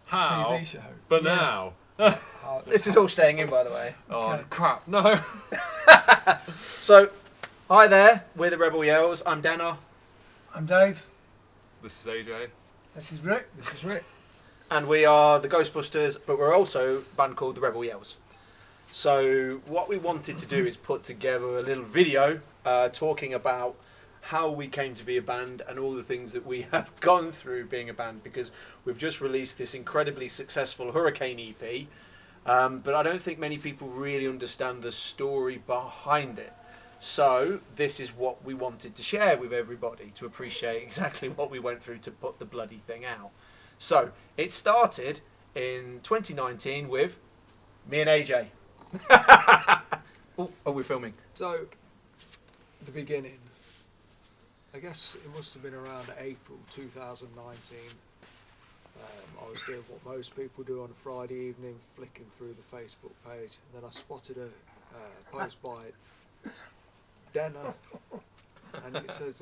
How? TV show. But Yeah. now. This is all staying in, by the way. Oh, Okay. crap. No. So, hi there, we're the Rebel Yells. I'm Dana. I'm Dave. This is AJ. This is Rick. This is Rick. And we are the Ghostbusters, but we're also a band called the Rebel Yells. So, what we wanted to do is put together a little video talking about how we came to be a band and all the things that we have gone through being a band, because we've just released this incredibly successful Hurricane EP, but I don't think many people really understand the story behind it. So this is what we wanted to share with everybody to appreciate exactly what we went through to put the bloody thing out. So it started in 2019 with me and AJ. Oh, we're filming. So, the beginning. I guess it must have been around April 2019. I was doing what most people do on a Friday evening, flicking through the Facebook page, and then I spotted a post by Denner, and it says,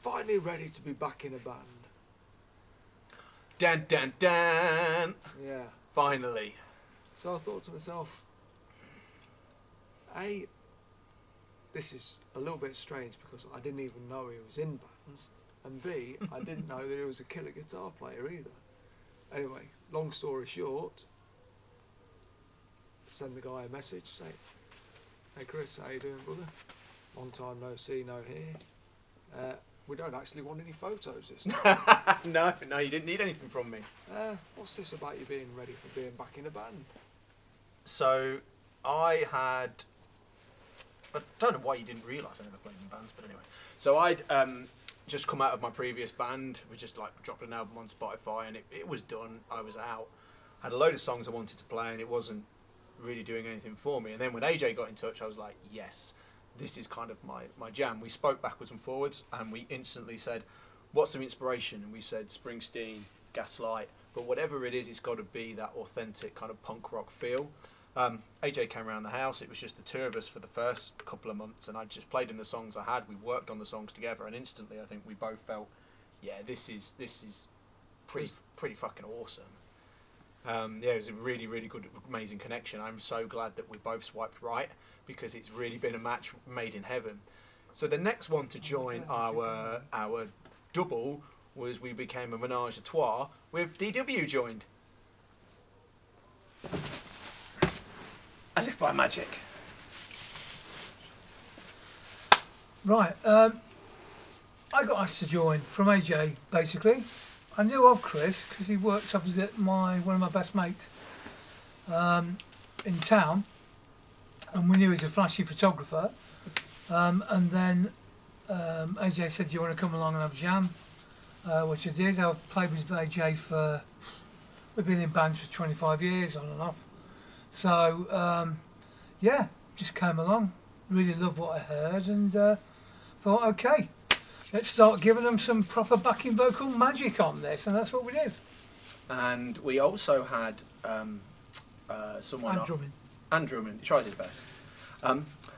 finally ready to be back in a band. Dan, dan, dan. Yeah. Finally. So I thought to myself, A, this is a little bit strange because I didn't even know he was in bands, and B, I didn't know that he was a killer guitar player either. Anyway, long story short, send the guy a message, say, hey Chris, how you doing, brother? Long time no see, no hear. We don't actually want any photos this time. No, you didn't need anything from me. What's this about you being ready for being back in a band? So I don't know why you didn't realise I never played in bands, but anyway. So I'd just come out of my previous band. We just like dropped an album on Spotify, and it was done. I was out. Had a load of songs I wanted to play, and it wasn't really doing anything for me. And then when AJ got in touch, I was like, yes, this is kind of my jam. We spoke backwards and forwards, and we instantly said, what's some inspiration? And we said Springsteen, Gaslight, but whatever it is, it's got to be that authentic kind of punk rock feel. AJ came around the house. It was just the two of us for the first couple of months, and I just played in the songs I had. We worked on the songs together, and instantly I think we both felt, yeah, this is pretty fucking awesome. Yeah, it was a really, really good, amazing connection. I'm so glad that we both swiped right, because it's really been a match made in heaven. So the next one to join our double was we became a menage a trois with DW joined. As if by magic. Right. I got asked to join from AJ, basically. I knew of Chris because he works opposite one of my best mates in town, and we knew he was a flashy photographer. And then AJ said, "Do you want to come along and have a jam?" Which I did. I've played with AJ we've been in bands for 25 years on and off. So yeah, just came along. Really loved what I heard, and thought, okay, let's start giving them some proper backing vocal magic on this, and that's what we did. And we also had someone... And drumming. Drummond, he tries his best.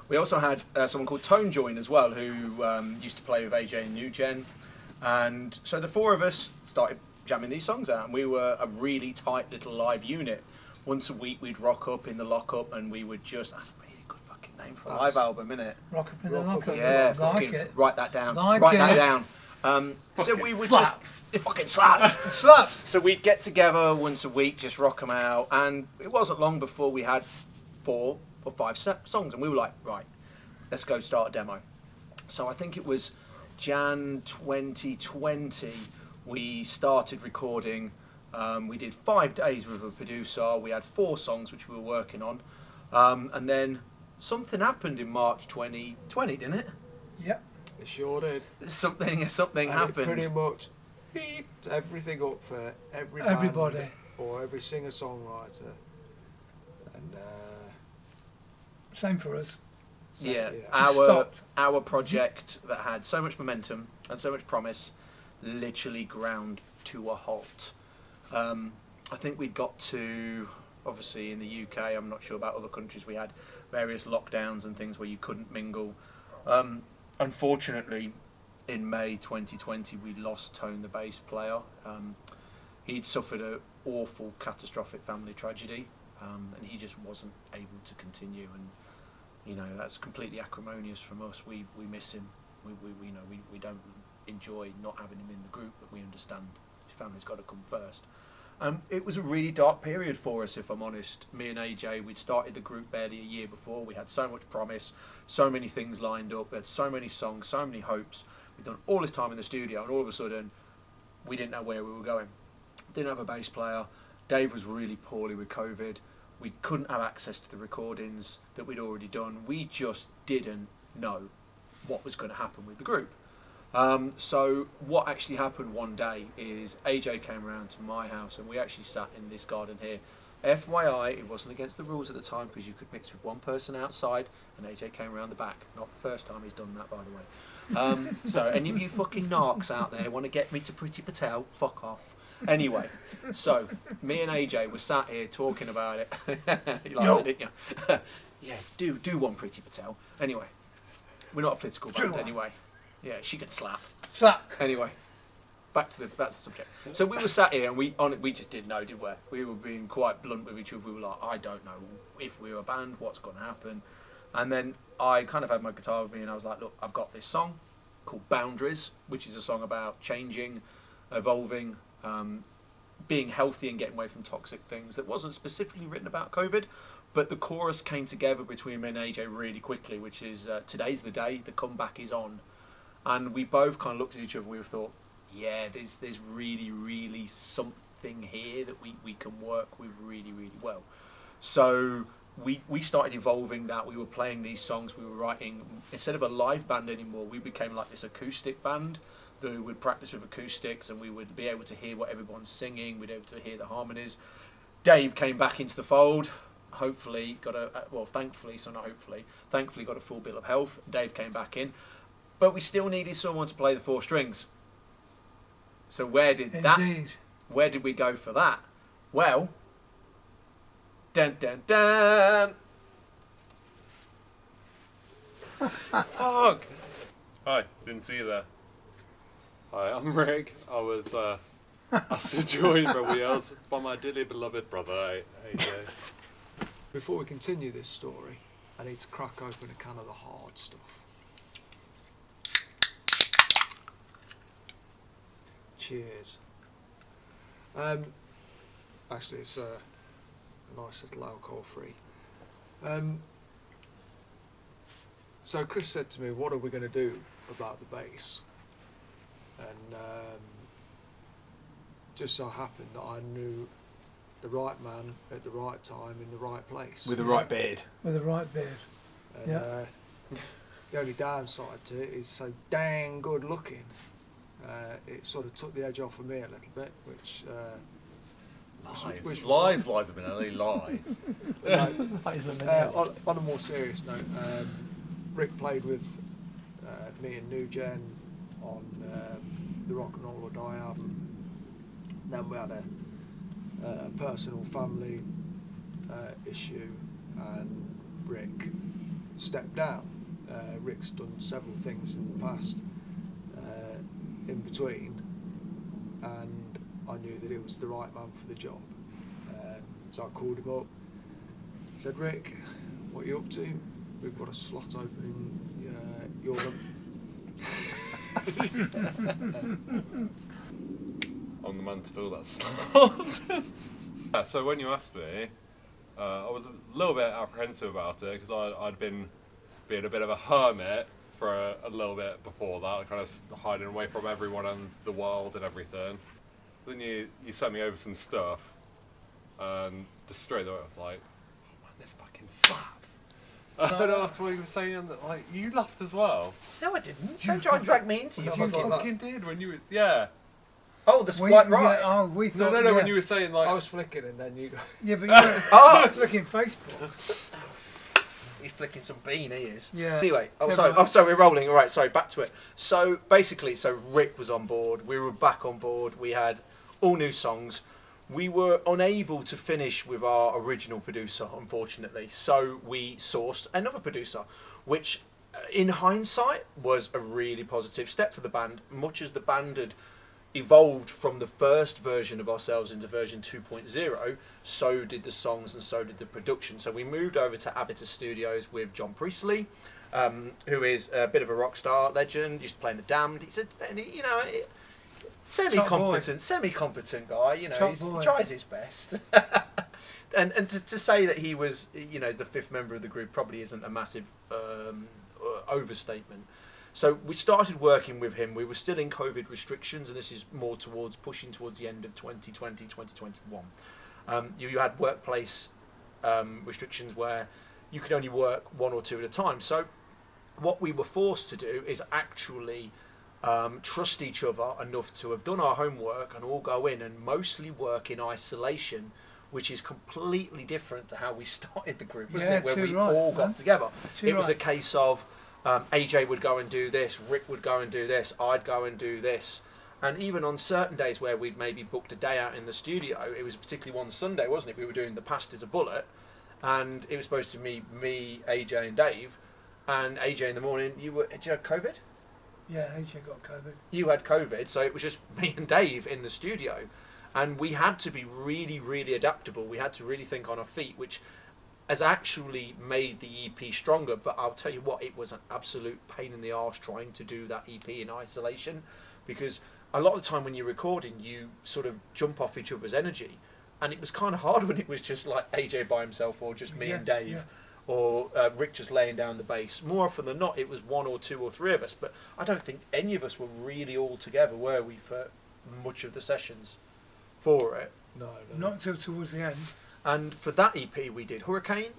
We also had someone called Tone join as well, who used to play with AJ in New Gen. And so the four of us started jamming these songs out, and we were a really tight little live unit. Once a week we'd rock up in the lockup, and we would just... That's a really good fucking name for a live album, isn't it? Rock up in the Rock Up lockup. Yeah, like fucking it. write that down. Like write that it. down. So we would slaps. just... It fucking slaps. Slaps. So we'd get together once a week, just rock them out, and it wasn't long before we had 4 or 5 songs, and we were like, right, let's go start a demo. So I think it was Jan 2020 we started recording. We did 5 days with a producer. We had 4 songs which we were working on, and then something happened in March 2020, didn't it? Yep. It sure did. Something And happened. it pretty much beeped everything up for Everybody. band or every singer-songwriter. And Same for us. so, Yeah, Just stopped. our project that had so much momentum and so much promise literally ground to a halt. I think we got to, obviously in the UK, I'm not sure about other countries, we had various lockdowns and things where you couldn't mingle. Unfortunately, in May 2020 we lost Tone, the bass player. He'd suffered an awful, catastrophic family tragedy, and he just wasn't able to continue. And you know, that's completely acrimonious from us. We miss him. We don't enjoy not having him in the group, but we understand his family's got to come first. It was a really dark period for us, if I'm honest. Me and AJ, we'd started the group barely a year before. We had so much promise, so many things lined up. We had so many songs, so many hopes. We'd done all this time in the studio, and all of a sudden, we didn't know where we were going. Didn't have a bass player. Dave was really poorly with COVID. We couldn't have access to the recordings that we'd already done. We just didn't know what was going to happen with the group. So what actually happened one day is AJ came around to my house and we actually sat in this garden here. FYI, it wasn't against the rules at the time because you could mix with one person outside, and AJ came around the back. Not the first time he's done that, by the way. So any of you fucking narcs out there want to get me to Priti Patel, fuck off. Anyway, so me and AJ were sat here talking about it. You like it, didn't you? Yeah, do one Priti Patel. Anyway, we're not a political band anyway. Yeah, she can slap. Slap. Anyway, back to the subject. So we were sat here and we just didn't know, did we? We were being quite blunt with each other. We were like, I don't know if we're a band, what's going to happen. And then I kind of had my guitar with me and I was like, look, I've got this song called Boundaries, which is a song about changing, evolving, being healthy and getting away from toxic things. That wasn't specifically written about COVID, but the chorus came together between me and AJ really quickly, which is today's the day, the comeback is on. And we both kind of looked at each other and we thought, yeah, there's really, really something here that we can work with really, really well. So we started evolving that. We were playing these songs, we were writing, instead of a live band anymore, we became like this acoustic band that we would practice with acoustics and we would be able to hear what everyone's singing, we'd be able to hear the harmonies. Dave came back into the fold, thankfully got a full bill of health. Dave came back in. But we still needed someone to play the four strings. So where did we go for that? Well, dun dun dun. Fuck. Hi, didn't see you there. Hi, I'm Rick. I was asked to join everybody else by my dearly beloved brother, AJ. Before we continue this story, I need to crack open a can of the hard stuff. Cheers. Actually, it's a nice little alcohol-free. So Chris said to me, "What are we going to do about the bass?" And just so happened that I knew the right man at the right time in the right place. With the right beard. With the right beard. And, the only downside to it is so dang good looking. It sort of took the edge off of me a little bit, which Lies, Liza Minnelli, lies. On a more serious note, Rick played with me and New Gen on the Rock and Roll or Die album. Then we had a personal family issue, and Rick stepped down. Rick's done several things in the past in between, and I knew that he was the right man for the job. So I called him up, said, "Rick, what are you up to? We've got a slot open in your I'm the man to fill that slot." Yeah, so when you asked me, I was a little bit apprehensive about it because I'd been being a bit of a hermit for a little bit before that, kind of hiding away from everyone and the world and everything. Then you sent me over some stuff, and just straight away I was like, "Oh man, this fucking slaps." I don't know after what you were saying, that like you laughed as well. No, I didn't. Don't try and drag me into You it. fucking did when you were, yeah. Oh, the swipe right. Yeah, we thought. No, when you were saying like, I was flicking, and then you go. Yeah, but you were flicking Facebook. He's flicking some bean, he is. Yeah. Anyway, sorry, we're rolling. All right, sorry, back to it. So basically, Rick was on board. We were back on board. We had all new songs. We were unable to finish with our original producer, unfortunately. So we sourced another producer, which, in hindsight, was a really positive step for the band. Much as the band had evolved from the first version of ourselves into version 2.0, so did the songs and so did the production. So we moved over to Abitus Studios with John Priestley, who is a bit of a rock star legend, used to play in The Damned. He's a, you know, semi-competent guy, you know, he tries his best. and to say that he was, you know, the fifth member of the group probably isn't a massive overstatement. So we started working with him. We were still in COVID restrictions, and this is more towards pushing towards the end of 2020, 2021. You had workplace restrictions where you could only work one or two at a time. So what we were forced to do is actually trust each other enough to have done our homework and all go in and mostly work in isolation, which is completely different to how we started the group, wasn't it? Where we all got together. It was a case of AJ would go and do this, Rick would go and do this, I'd go and do this. And even on certain days where we'd maybe booked a day out in the studio, it was particularly one Sunday, wasn't it? We were doing The Past is a Bullet, and it was supposed to be me, AJ and Dave. And AJ in the morning, did you have COVID? Yeah, AJ got COVID. You had COVID, so it was just me and Dave in the studio. And we had to be really, really adaptable. We had to really think on our feet, which has actually made the EP stronger. But I'll tell you what, it was an absolute pain in the arse trying to do that EP in isolation, because a lot of the time when you're recording, you sort of jump off each other's energy. And it was kind of hard when it was just like AJ by himself, or just me and Dave. Or Rick just laying down the bass. More often than not, it was one or two or three of us. But I don't think any of us were really all together, were we, for much of the sessions for it? No. Not until towards the end. And for that EP, we did Hurricane.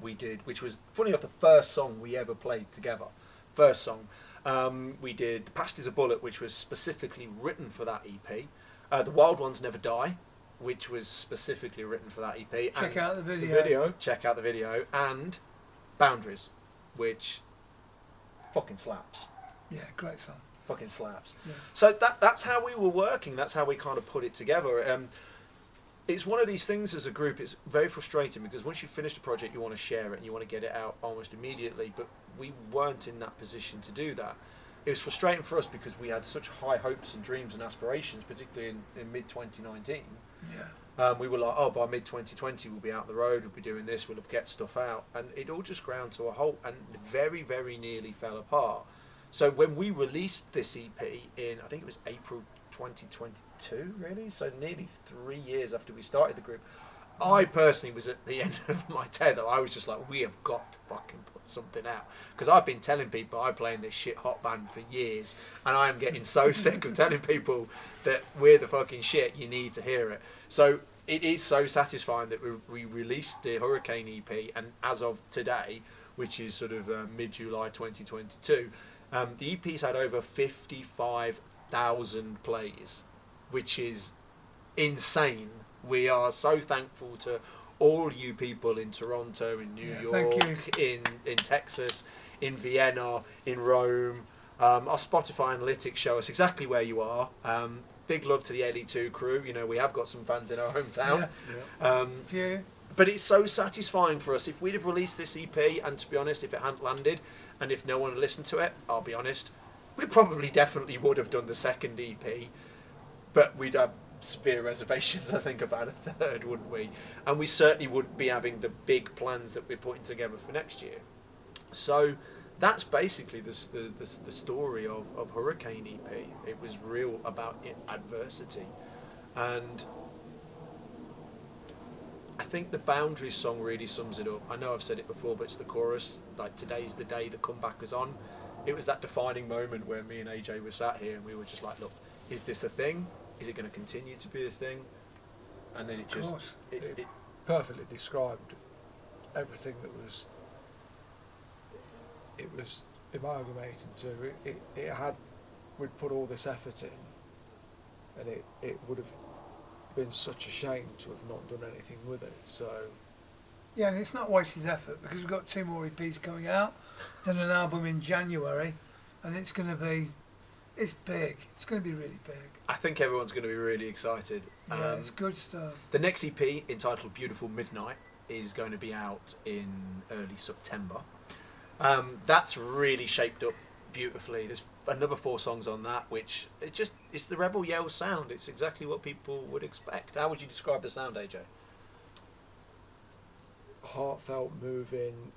Which was, funny enough, the first song we ever played together. First song. We did The Past is a Bullet, which was specifically written for that EP. The Wild Ones Never Die, which was specifically written for that EP. Check out the video. Check out the video. And Boundaries, which fucking slaps. Yeah, great song. Fucking slaps. Yeah. So that's how we were working. That's how we kind of put it together. It's one of these things as a group. It's very frustrating because once you've finished a project, you want to share it and you want to get it out almost immediately. But we weren't in that position to do that. It was frustrating for us because we had such high hopes and dreams and aspirations, particularly in mid-2019. Yeah. We were like, oh, by mid-2020 we'll be out the road, we'll be doing this, we'll get stuff out. And it all just ground to a halt and very, very nearly fell apart. So when we released this EP in, I think it was April 2022, really? So nearly 3 years after we started the group, I personally was at the end of my tether. I was just like, we have got to fucking put something out. Because I've been telling people I play in this shit hot band for years, and I am getting so sick of telling people that we're the fucking shit, you need to hear it. So it is so satisfying that we released the Hurricane EP, and as of today, which is sort of mid-July 2022, the EP's had over 55,000 plays, which is insane. We are so thankful to all you people in Toronto, in New York, in Texas, in Vienna, in Rome. Our Spotify analytics show us exactly where you are. Big love to the LE2 crew. You know, we have got some fans in our hometown. Yeah. But it's so satisfying for us. If we'd have released this EP, and to be honest, if it hadn't landed, and if no one had listened to it, I'll be honest, we probably definitely would have done the second EP. But we'd have severe reservations, I think, about a third, wouldn't we? And we certainly wouldn't be having the big plans that we're putting together for next year. So that's basically the story of Hurricane EP. It was real about adversity. And I think the Boundaries song really sums it up. I know I've said it before, but it's the chorus, like, today's the day the comeback is on. It was that defining moment where me and AJ were sat here and we were just like, look, is this a thing? Is it going to continue to be a thing? And then it just... It perfectly described everything that was... It was amalgamated to... It had... We'd put all this effort in, and it would have been such a shame to have not done anything with it, so... Yeah, and it's not wasted effort because we've got 2 more EPs coming out, then an album in January, and it's going to be... It's big. It's going to be really big. I think everyone's going to be really excited. Yeah, it's good stuff. The next EP, entitled Beautiful Midnight, is going to be out in early September. That's really shaped up beautifully. There's another 4 songs on that, which it's the Rebel Yell sound. It's exactly what people would expect. How would you describe the sound, AJ? Heartfelt, moving,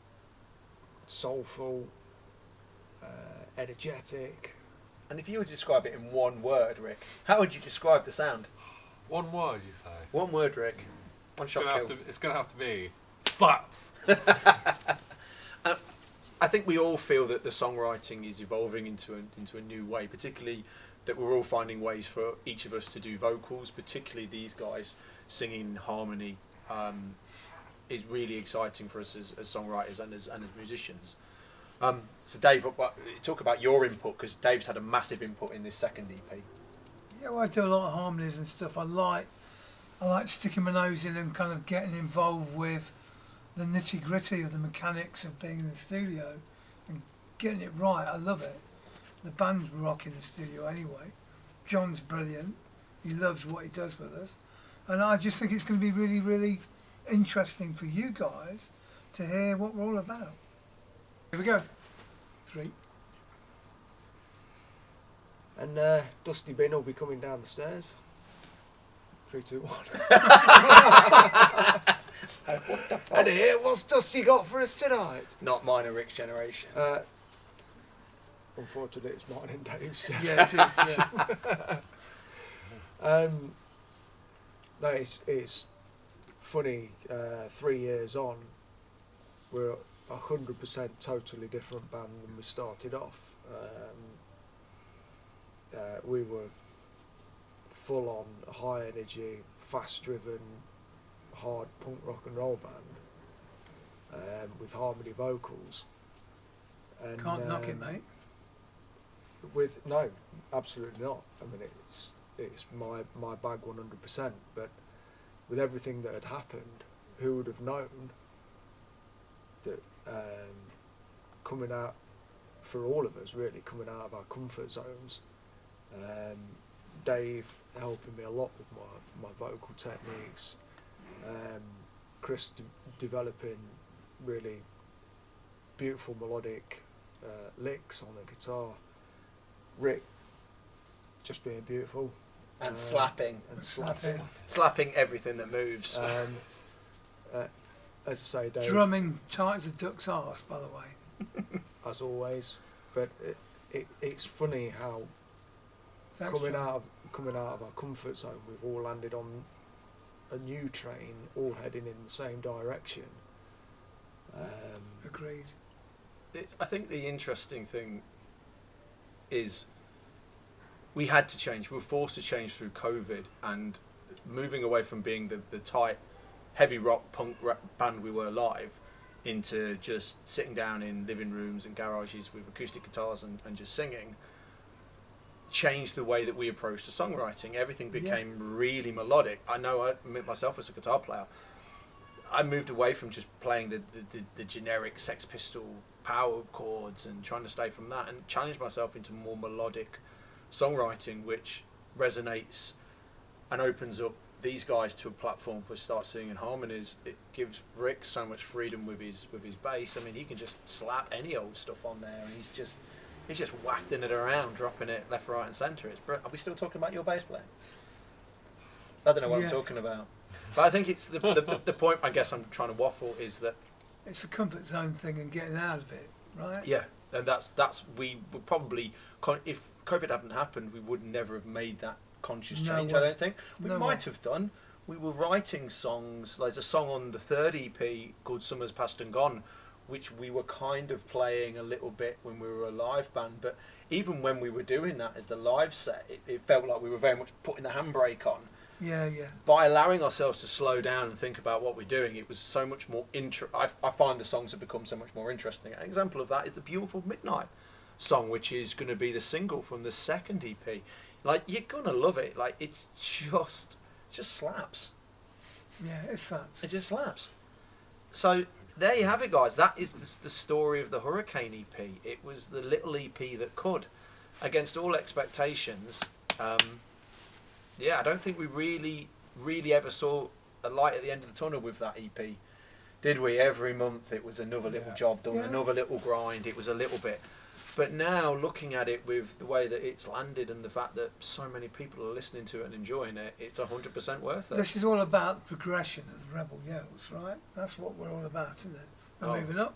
soulful, energetic. And if you were to describe it in one word, Rick, how would you describe the sound? One word, you say? One word, Rick. One shot kill. It's going to have to be slaps. I think we all feel that the songwriting is evolving into a new way, particularly that we're all finding ways for each of us to do vocals, particularly these guys singing harmony is really exciting for us as songwriters and as musicians. So Dave, talk about your input, because Dave's had a massive input in this second EP. Yeah, well, I do a lot of harmonies and stuff. I like sticking my nose in and kind of getting involved with the nitty gritty of the mechanics of being in the studio and getting it right. I love it. The band's rock in the studio anyway. John's brilliant. He loves what he does with us. And I just think it's going to be really, really interesting for you guys to hear what we're all about. Here we go. 3. And Dusty Bin will be coming down the stairs. 3, 2, 1. What the fuck? And here, what's Dusty got for us tonight? Not mine or Rick's generation. Unfortunately, it's mine and Dave's. Yeah, it is. Yeah. No, it's funny. 3 years on, we're 100% totally different band than we started off. We were full on high energy, fast driven, hard punk rock and roll band with harmony vocals. And, Can't knock it, mate. No, absolutely not. I mean, it's my bag 100%. But with everything that had happened, who would have known that coming out for all of us, really coming out of our comfort zones. Dave helping me a lot with my vocal techniques. Chris developing really beautiful melodic licks on the guitar. Rick just being beautiful. And slapping. And slapping. Slapping everything that moves. As I say, Dave. Drumming tight as a duck's arse, by the way. As always. But it's funny how Thanks, coming John. out of our comfort zone, we've all landed on a new train, all heading in the same direction. Agreed. I think the interesting thing is we had to change. We were forced to change through COVID, and moving away from being the tight, heavy rock punk band we were live into just sitting down in living rooms and garages with acoustic guitars and just singing, changed the way that we approached the songwriting. Everything became really melodic. I know myself as a guitar player, I moved away from just playing the generic Sex Pistol power chords and trying to stay from that, and challenged myself into more melodic songwriting, which resonates and opens up these guys to a platform to start singing harmonies. It gives Rick so much freedom with his bass. I mean, he can just slap any old stuff on there, and he's just wafting it around, dropping it left, right, and centre. Are we still talking about your bass playing? I don't know what I'm talking about, but I think it's the point. I guess I'm trying to waffle is that It's a comfort zone thing and getting out of it, right? yeah, and that's we would probably, if COVID hadn't happened, we would never have made that conscious No change. way. I don't think we No might way. have done. We were writing songs. There's a song on the third EP called "Summer's Past and Gone," which we were kind of playing a little bit when we were a live band. But even when we were doing that as the live set, it felt like we were very much putting the handbrake on. Yeah. By allowing ourselves to slow down and think about what we're doing, it was so much more I find the songs have become so much more interesting. An example of that is the Beautiful Midnight song, which is going to be the single from the second EP. Like, you're gonna love it. Like, it's just slaps. Yeah, it slaps. It just slaps. So there you have it, guys. That is the story of the Hurricane EP. It was the little EP that could, against all expectations. I don't think we really ever saw a light at the end of the tunnel with that EP, did we? Every month it was another little job done, another little grind. It was a little bit, But now, looking at it with the way that it's landed and the fact that so many people are listening to it and enjoying it, it's 100% worth it. This is all about the progression of Rebel Yells, right? That's what we're all about, isn't it? We're Oh. moving up,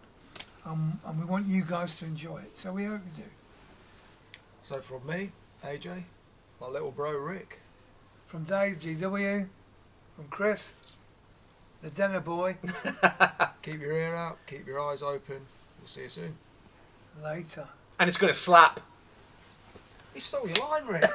and we want you guys to enjoy it. So we hope you do. So from me, AJ, my little bro Rick. From Dave, GW, from Chris, the Denner boy. Keep your ear out, keep your eyes open. We'll see you soon. Later. And it's going to slap. He stole your line, Rick.